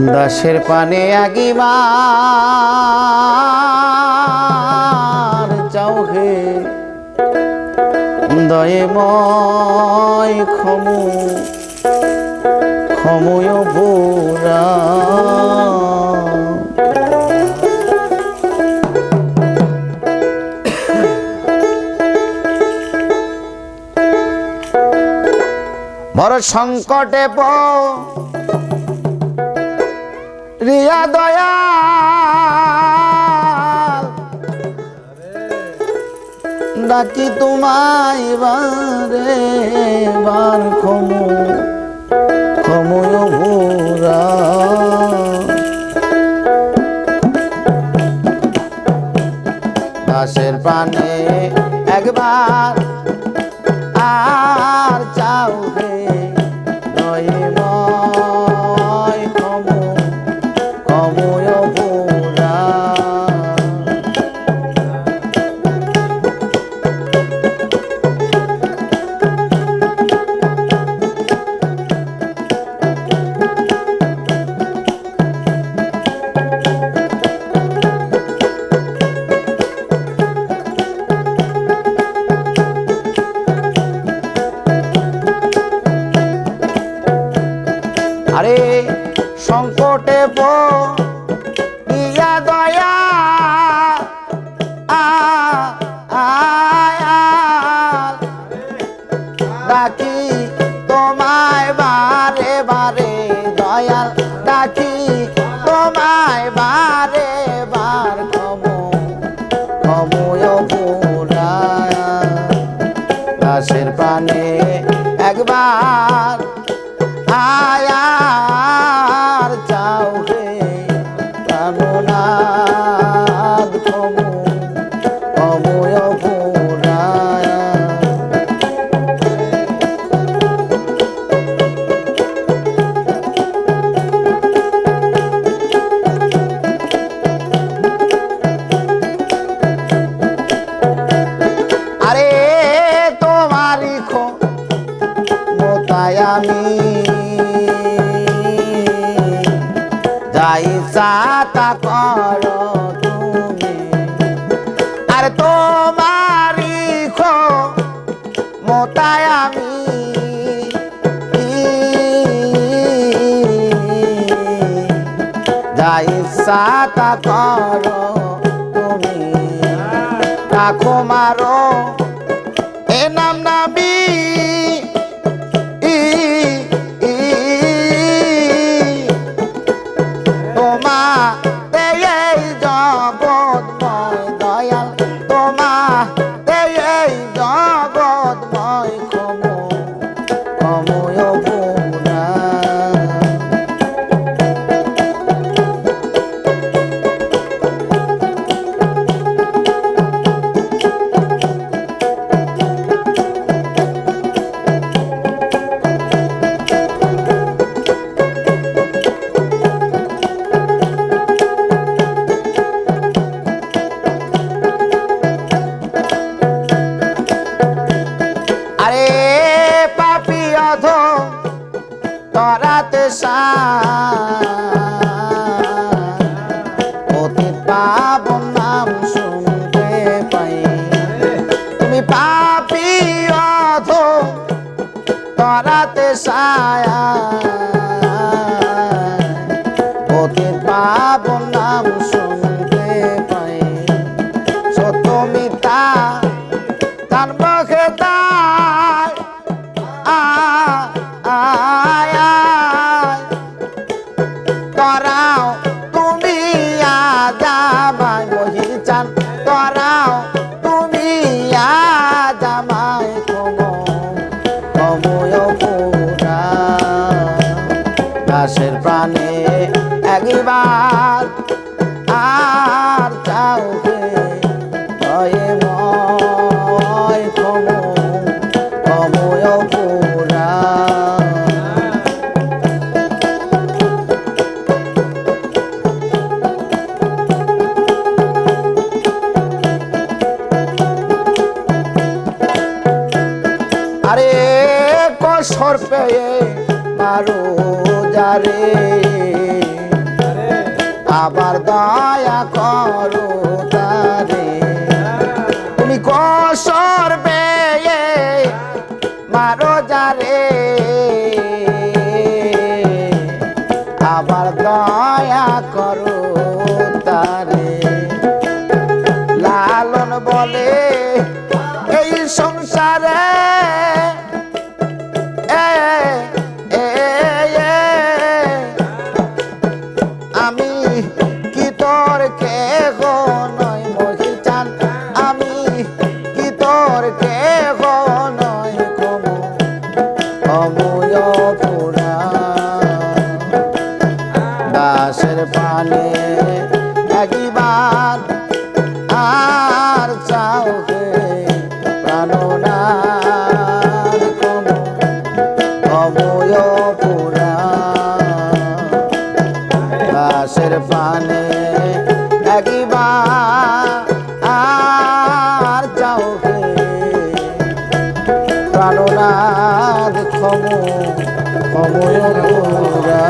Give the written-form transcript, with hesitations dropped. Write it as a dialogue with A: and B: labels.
A: দাসের পানে আগিবার যাও হে দয়েময় ক্ষমু ক্ষময় বুড়া বড় সংকটে রিয়া দয়া ডাকি তোমায় বারে বার ক্ষমু ক্ষময় ভুরা দাসের প্রাণে একবার আর চাও হে দয়াময় ক্ষমু ক্ষময় ভুরা আরে সংকটে দিয়া দয়া ডাকি তোমায় বারে বারে দয়াল ডাকি তোমায় বারে বার ক্ষময় পুরা দাসের প্রাণে একবার আয়ার চাও হে প্রাণনাথ ক্ষমু ক্ষময় পুরা আরে তোমারই ক্ষমতায় আমি যাই সাতা করো তুমি আর তোমারই ক্ষমতায় আমি যাই সাতা করো তুমি রাখো মারো এ নাম নাবি জগৎময় দয়াল তোমা এই জগৎময় ক্ষময় পুরা আরে পাপি অধম তরাতে অতি পাবন নাম শুনতে পাই তুমি পাপি অধম তরাতে অতি পাবন নাম শুনতে পাই সত্য মিথ্যা তার মুখে তরাও তুমি আজামাই বহি চান তরাও তুমি আজামাই ক্ষময় পুরা দাসের প্রাণে একবার আর চাও হে দয়াময় ক্ষময় পুরা আরে কসর পেয়ে মারো যারে আবার দয়া করো তারে তুমি কসর পেয়ে মারো যারে আবার দয়া করো তারে লালন বলে এই সংসারে আমি কি তোর কে গো নয় মহিচান আমি কি তোর কে গো নয় কমু অমূল্য পুরা দাসের পানে একবার আর চাও হে প্রাণনাথ কমু অমূল্য পুরা দাসের পানে একবার আর চাও হে প্রাণনাথ ক্ষমু ক্ষমুরা